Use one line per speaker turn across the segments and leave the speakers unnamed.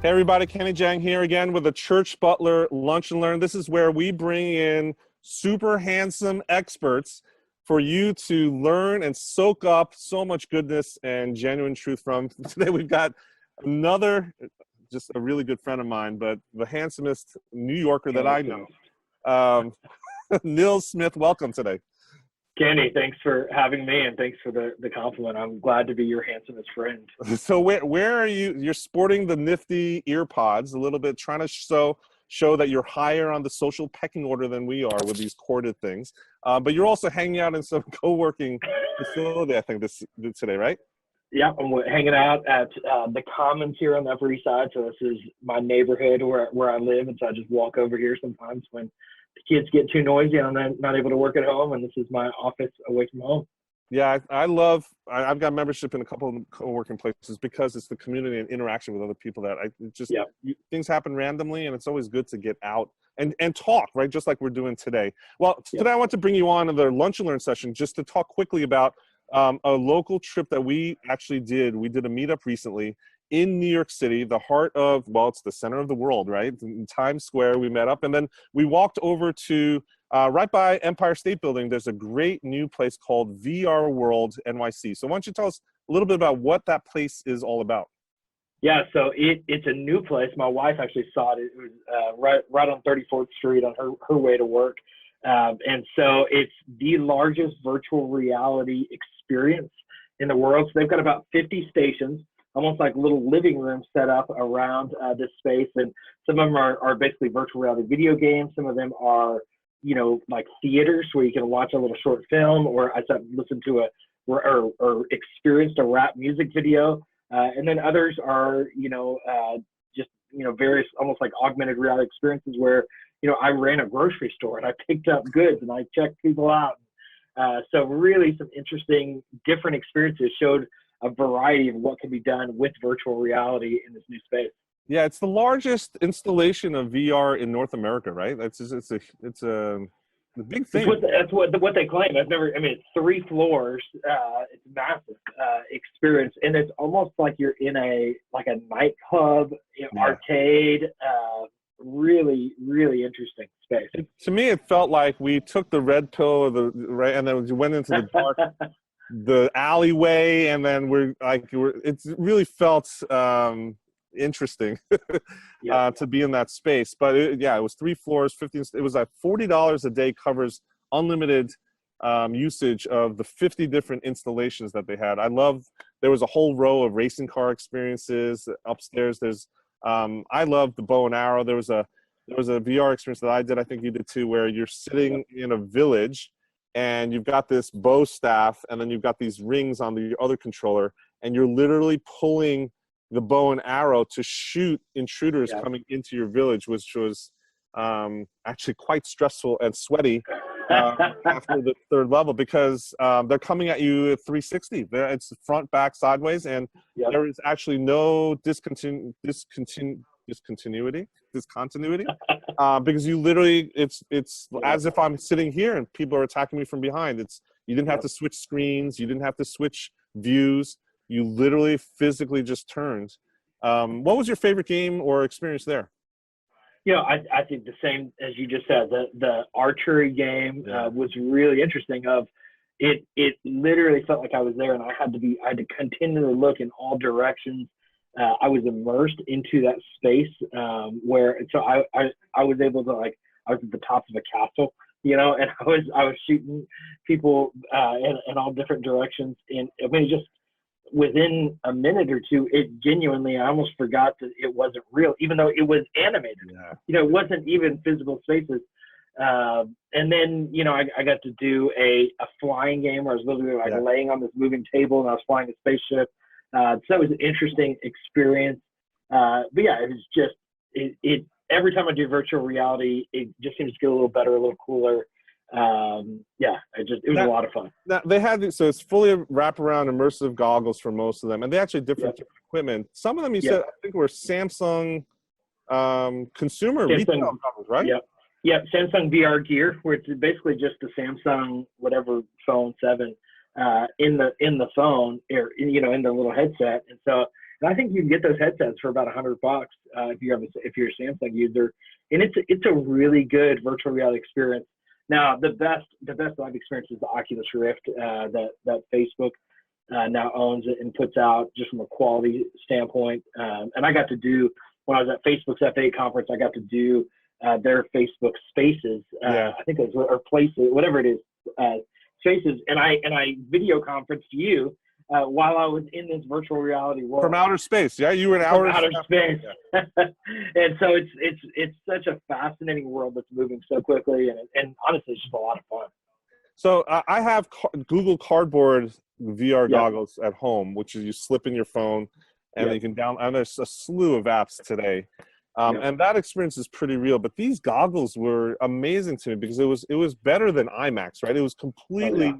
Hey everybody, Kenny Jang here again with the Church Butler Lunch and Learn. This is where we bring in super handsome experts for you to learn and soak up so much goodness and genuine truth from. Today we've got another, just a really good friend of mine, but the handsomest New Yorker that I know. Nils Smith, welcome today.
Kenny, thanks for having me, and thanks for the compliment. I'm glad to be your handsomest friend.
So where are you? You're sporting the nifty ear pods a little bit, trying to show that you're higher on the social pecking order than we are with these corded things. But you're also hanging out in some co-working facility, I think, today, right?
Yeah, I'm hanging out at the Commons here on the Upper East Side. So this is my neighborhood where I live, and so I just walk over here sometimes when the kids get too noisy and I'm not able to work at home, and this is my office away from home.
Yeah, I've got membership in a couple of co-working places because it's the community and interaction with other people that things happen randomly, and it's always good to get out and talk, right? Just like we're doing today. Well, today I want to bring you on to the Lunch and Learn session just to talk quickly about a local trip that we actually did. We did a meetup recently in New York City, the heart of, well, it's the center of the world, right? In Times Square, we met up, and then we walked over to right by Empire State Building. There's a great new place called VR World NYC. So why don't you tell us a little bit about what that place is all about?
Yeah, so it's a new place. My wife actually saw it. It was right on 34th Street on her way to work. And so it's the largest virtual reality experience in the world. So they've got about 50 stations, almost like little living rooms set up around this space. And some of them are basically virtual reality video games. Some of them are, like theaters where you can watch a little short film, or I listened to or experienced a rap music video. And then others are, various almost like augmented reality experiences where, I ran a grocery store and I picked up goods and I checked people out. So really some interesting, different experiences showed a variety of what can be done with virtual reality in this new space.
Yeah, it's the largest installation of VR in North America, right? It's a big thing.
That's what they claim. It's 3 floors. It's a massive experience, and it's almost like you're in a nightclub, arcade. Really, really interesting space.
To me, it felt like we took the red pill, and then we went into the dark, the alleyway, and then it really felt interesting to be in that space. But it was 3 floors, 15. It was like $40 a day, covers unlimited usage of the 50 different installations that they had. There was a whole row of racing car experiences upstairs. I love the bow and arrow. There was a VR experience that I did, I think you did too, where you're sitting in a village and you've got this bow staff, and then you've got these rings on the other controller, and you're literally pulling the bow and arrow to shoot intruders coming into your village, which was actually quite stressful and sweaty after the 3rd level, because they're coming at you at 360. It's front, back, sideways, and there is actually no discontinuity, because you literally, it's as if I'm sitting here and people are attacking me from behind. You didn't have to switch screens, you didn't have to switch views. You literally physically just turned. What was your favorite game or experience there?
I think the same as you just said. The archery game was really interesting. It literally felt like I was there, and I had to continually look in all directions. I was immersed into that space I was able to I was at the top of a castle, and I was shooting people in all different directions. And just within a minute or two, it genuinely, I almost forgot that it wasn't real, even though it was animated. It wasn't even physical spaces. And then, I got to do a flying game where I was literally laying on this moving table and I was flying a spaceship. So it was an interesting experience. But it was just, every time I do virtual reality, it just seems to get a little better, a little cooler. It was a lot of fun.
Now they had so it's fully wraparound immersive goggles for most of them, and they actually different equipment. Some of them said I think were Samsung consumer retail goggles, right?
Yeah, Samsung VR gear, where it's basically just the Samsung whatever phone 7 in the phone, or in the little headset, and And I think you can get those headsets for about $100 if you're a Samsung user, and it's a really good virtual reality experience. Now, the best I've experienced is the Oculus Rift that Facebook now owns it and puts out, just from a quality standpoint. And I got to do, when I was at Facebook's F8 conference, I got to do their Facebook Spaces. I think it was, or Places, whatever it is, Spaces. And I video conferenced you while I was in this virtual reality world.
From outer space, yeah? You were in
outer space. Yeah. And so it's such a fascinating world that's moving so quickly, and honestly, it's just a lot of fun.
So I have Google Cardboard VR goggles at home, which is you slip in your phone, and you can download. And there's a slew of apps today, and that experience is pretty real. But these goggles were amazing to me because it was better than IMAX, right? It was completely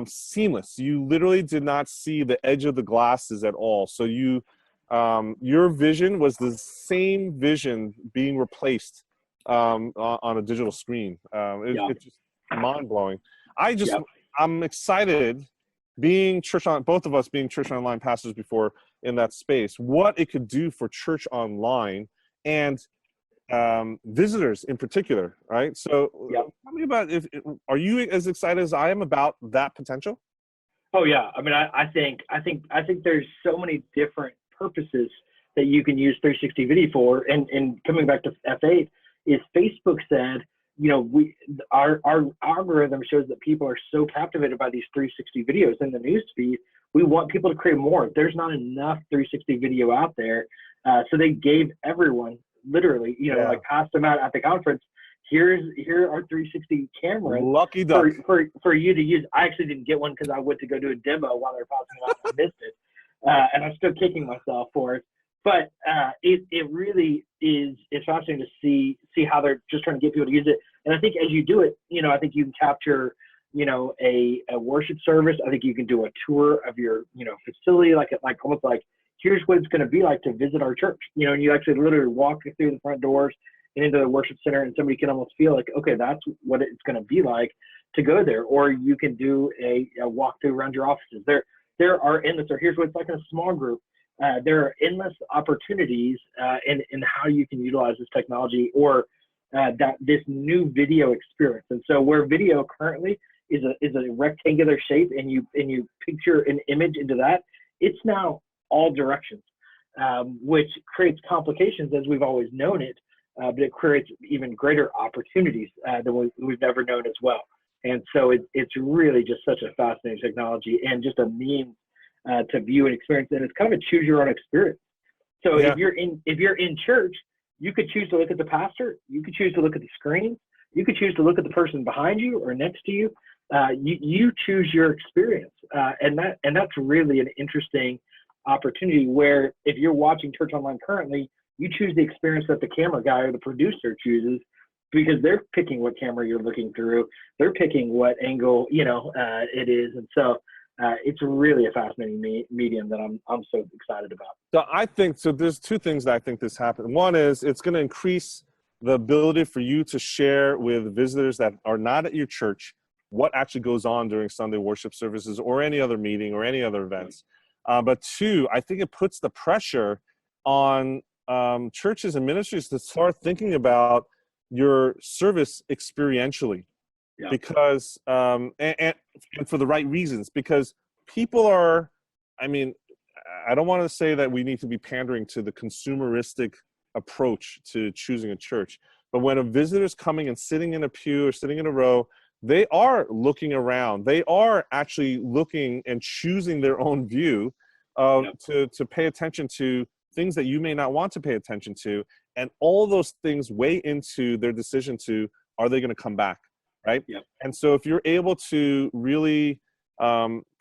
seamless. You literally did not see the edge of the glasses at all. So your vision was the same vision being replaced on a digital screen. It's just mind-blowing. I'm excited both of us being church online pastors before in that space, what it could do for church online and visitors in particular, right? So tell me about, are you as excited as I am about that potential?
Oh yeah. I mean, I think there's so many different purposes that you can use 360 video for. And coming back to F8, is Facebook said, our algorithm shows that people are so captivated by these 360 videos in the news feed. We want people to create more. There's not enough 360 video out there. So they gave everyone, literally, passed them out at the conference. Here are 360 cameras.
Lucky duck.
For you to use. I actually didn't get one because I went to go do a demo while they were passing it out and I missed it. And I'm still kicking myself for it. But it really is, it's fascinating to see how they're just trying to get people to use it. And I think as you do it, I think you can capture, a worship service. I think you can do a tour of your, facility, like almost like, here's what it's going to be like to visit our church, and you actually literally walk through the front doors and into the worship center, and somebody can almost feel like, okay, that's what it's going to be like to go there. Or you can do a walkthrough around your offices. There are endless, or here's what it's like in a small group. There are endless opportunities in how you can utilize this technology or this new video experience. And so where video currently is a rectangular shape, and you picture an image into that, it's now all directions, which creates complications as we've always known it, but it creates even greater opportunities than we've never known as well. And so it's really just such a fascinating technology and just a means to view and experience, and it's kind of a choose your own experience. So if you're in church, you could choose to look at the pastor, you could choose to look at the screen, you could choose to look at the person behind you or next to you. You choose your experience, and that's really an interesting opportunity where if you're watching church online currently, you choose the experience that the camera guy or the producer chooses, because they're picking what camera you're looking through, they're picking what angle it is, and so it's really a fascinating medium that I'm so excited about.
So I think there's two things that I think this happened. One is it's going to increase the ability for you to share with visitors that are not at your church what actually goes on during Sunday worship services or any other meeting or any other events. But two, I think it puts the pressure on churches and ministries to start thinking about your service experientially, because and for the right reasons, because people are, I don't want to say that we need to be pandering to the consumeristic approach to choosing a church, but when a visitor's coming and sitting in a pew or sitting in a row, they are looking around. They are actually looking and choosing their own view to pay attention to things that you may not want to pay attention to. And all those things weigh into their decision to, are they going to come back, right? Yep. And so if you're able to really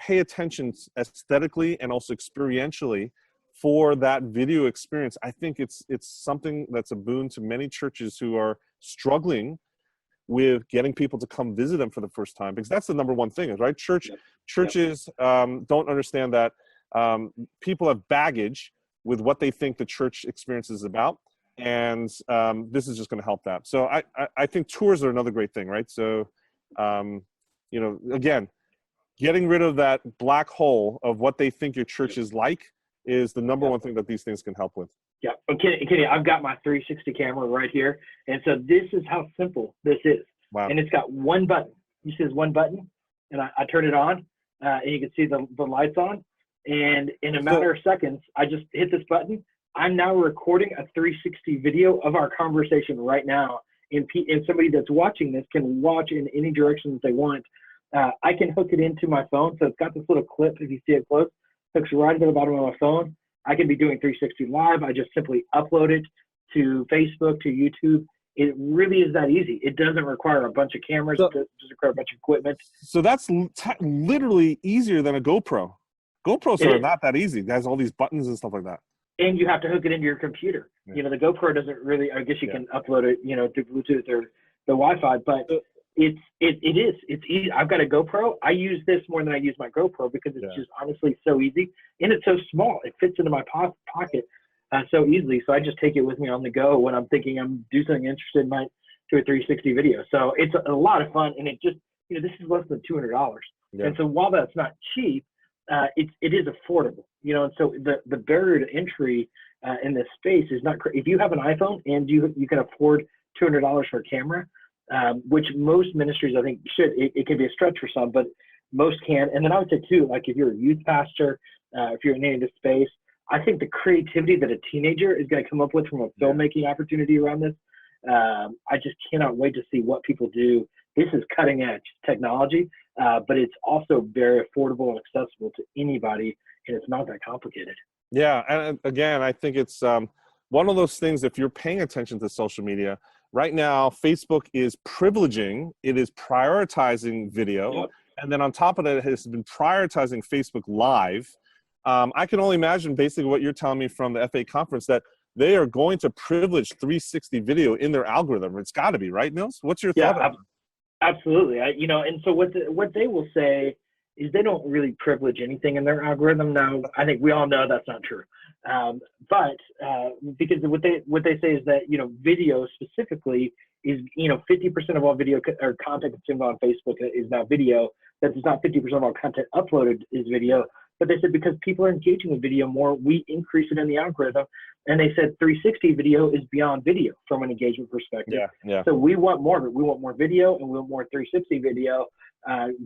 pay attention aesthetically and also experientially for that video experience, I think it's something that's a boon to many churches who are struggling with getting people to come visit them for the first time, because that's the number one thing, is right. Churches don't understand that people have baggage with what they think the church experience is about, and this is just going to help that. So I think tours are another great thing, right? So again, getting rid of that black hole of what they think your church is like, is the number one thing that these things can help with.
Yeah. Okay, Kenny, I've got my 360 camera right here. And so this is how simple this is.
Wow.
And it's got one button. You see this one button? And I turn it on, and you can see the lights on. And in a matter of seconds, I just hit this button. I'm now recording a 360 video of our conversation right now. And somebody that's watching this can watch in any direction that they want. I can hook it into my phone. So it's got this little clip, if you see it close, hooks right to the bottom of my phone. I can be doing 360 live. I just simply upload it to Facebook, to YouTube. It really is that easy. It doesn't require a bunch of cameras. It doesn't require a bunch of equipment.
So that's literally easier than a GoPro. GoPros are not that easy. It has all these buttons and stuff like that.
And you have to hook it into your computer. Yeah. The GoPro doesn't really, I guess you can upload it, to Bluetooth or the Wi-Fi, but it's easy. I've got a GoPro. I use this more than I use my GoPro because it's just honestly so easy. And it's so small. It fits into my pocket so easily. So I just take it with me on the go when I'm thinking I'm doing something interested in my do a 360 video. So it's a lot of fun. And it just, this is less than $200. Yeah. And so while that's not cheap, it is affordable, and so the barrier to entry in this space is not. If you have an iPhone and you can afford $200 for a camera, which most ministries I think should. It can be a stretch for some, but most can. And then I would say too, like if you're a youth pastor, if you're in the space, I think the creativity that a teenager is going to come up with from a filmmaking opportunity around this, I just cannot wait to see what people do. This is cutting edge technology, but it's also very affordable and accessible to anybody, and it's not that complicated.
Yeah, and again, I think it's one of those things, if you're paying attention to social media, right now, Facebook is privileging, it is prioritizing video, and then on top of that, it has been prioritizing Facebook Live. I can only imagine basically what you're telling me from the FA conference, that they are going to privilege 360 video in their algorithm. It's got to be, right, Nils? What's your thought on that?
Absolutely. And so what they will say is they don't really privilege anything in their algorithm. Now, I think we all know that's not true. But because what they say is that, video specifically is, 50% of all video or content consumed on Facebook is now video. That's not 50% of all content uploaded is video. But they said because people are engaging with video more, we increase it in the algorithm. And they said 360 video is beyond video from an engagement perspective. Yeah. So we want more of it. We want more video and we want more 360 video.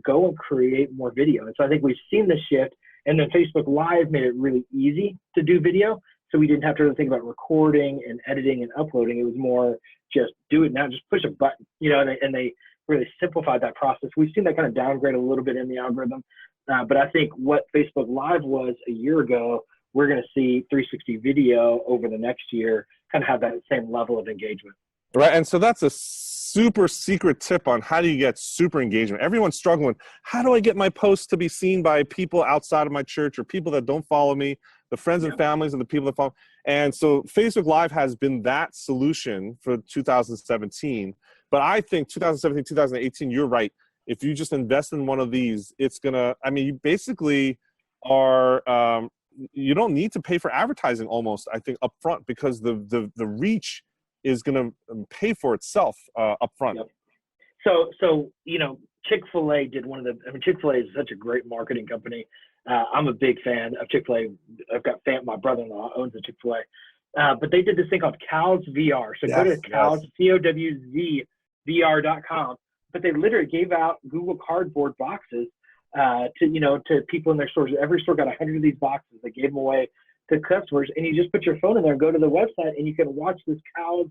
Go and create more video. And so I think we've seen this shift. And then Facebook Live made it really easy to do video. So we didn't have to really think about recording and editing and uploading. It was more just do it now, just push a button, and they really simplified that process. We've seen that kind of downgrade a little bit in the algorithm. But I think what Facebook Live was a year ago, we're going to see 360 video over the next year kind of have that same level of engagement.
Right. And so that's a super secret tip on how do you get super engagement. Everyone's struggling. How do I get my posts to be seen by people outside of my church or people that don't follow me, the friends and families and the people that follow? And so Facebook Live has been that solution for 2017. But I think 2017, 2018, you're right. If you just invest in one of these, it's going to, you basically are, you don't need to pay for advertising almost, I think, up front, because the reach is going to pay for itself up front.
Yep. So, Chick-fil-A did one of the, Chick-fil-A is such a great marketing company. I'm a big fan of Chick-fil-A. I've got my brother-in-law owns a Chick-fil-A. But they did this thing called Cows VR. So go to Cows, COWZ, VR.com. But they literally gave out Google Cardboard boxes to people in their stores. Every store got 100 of these boxes. They gave them away to customers, and you just put your phone in there and go to the website, and you can watch this Cows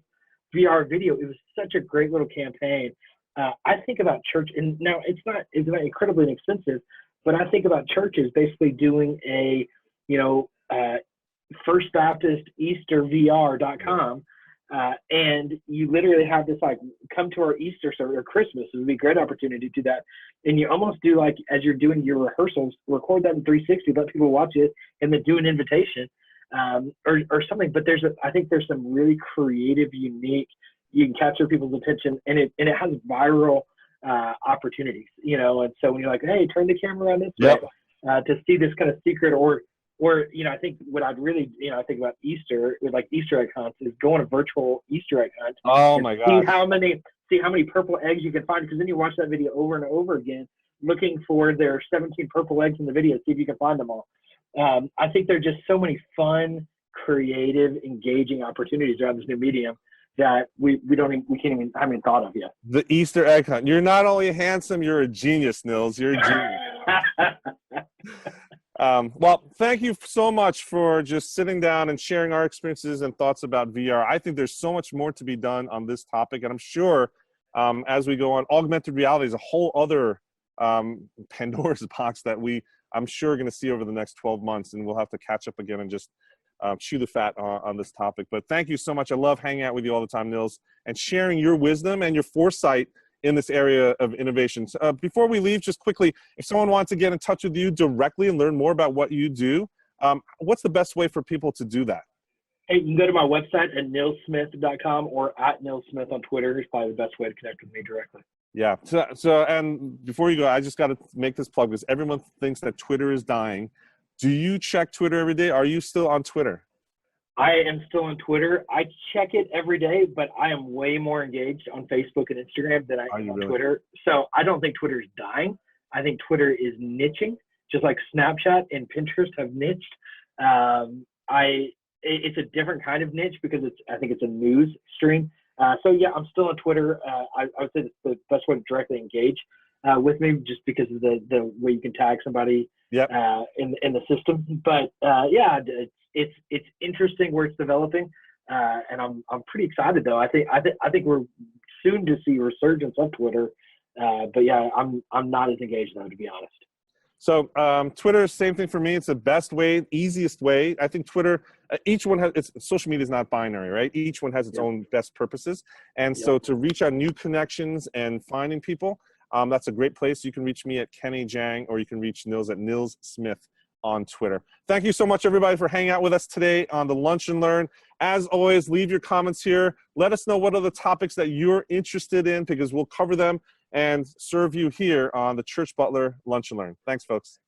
VR video. It was such a great little campaign. I think about church, and now it's not incredibly inexpensive, but I think about churches basically doing a First Baptist Easter VR.com. And you literally have this come to our Easter service or Christmas. It would be a great opportunity to do that. And you almost do as you're doing your rehearsals, record that in 360, let people watch it, and then do an invitation or something. But I think there's some really creative, unique, you can capture people's attention, and it has viral opportunities, And so when you're like, hey, turn the camera on this way, to see this kind of secret or I think what I'd really, I think about Easter with Easter egg hunts is go on a virtual Easter egg hunt.
Oh my God.
See how many purple eggs you can find, because then you watch that video over and over again, looking for their 17 purple eggs in the video, see if you can find them all. I think there are just so many fun, creative, engaging opportunities around this new medium that we haven't even thought of yet.
The Easter egg hunt. You're not only handsome, you're a genius, Nils. You're a genius. Well, thank you so much for just sitting down and sharing our experiences and thoughts about VR. I think there's so much more to be done on this topic, and I'm sure as we go on, augmented reality is a whole other Pandora's box that I'm sure, going to see over the next 12 months, and we'll have to catch up again and just chew the fat on this topic. But thank you so much. I love hanging out with you all the time, Nils, and sharing your wisdom and your foresight in this area of innovation. Before we leave, just quickly, if someone wants to get in touch with you directly and learn more about what you do, what's the best way for people to do that?
Hey, you can go to my website at nilssmith.com or at Nils Smith on Twitter. It's probably the best way to connect with me directly.
Yeah. So, and before you go, I just got to make this plug because everyone thinks that Twitter is dying. Do you check Twitter every day? Are you still on Twitter?
I am still on Twitter. I check it every day, but I am way more engaged on Facebook and Instagram than I am on Twitter. So I don't think Twitter is dying. I think Twitter is niching, just like Snapchat and Pinterest have niched. It's a different kind of niche because I think it's a news stream. So yeah, I'm still on Twitter. I would say it's the best way to directly engage with me, just because of the way you can tag somebody in the system. But yeah, it's interesting where it's developing, and I'm pretty excited though. I think we're soon to see resurgence of Twitter. But yeah, I'm not as engaged though, to be honest.
So Twitter, same thing for me. It's the best way, easiest way. I think Twitter, each one has, social media is not binary, right? Each one has its own best purposes. And so to reach out new connections and finding people, that's a great place. You can reach me at Kenny Jang, or you can reach Nils at Nils Smith on Twitter. Thank you so much, everybody, for hanging out with us today on the Lunch and Learn. As always, leave your comments here. Let us know what are the topics that you're interested in, because we'll cover them and serve you here on the Church Butler Lunch and Learn. Thanks, folks.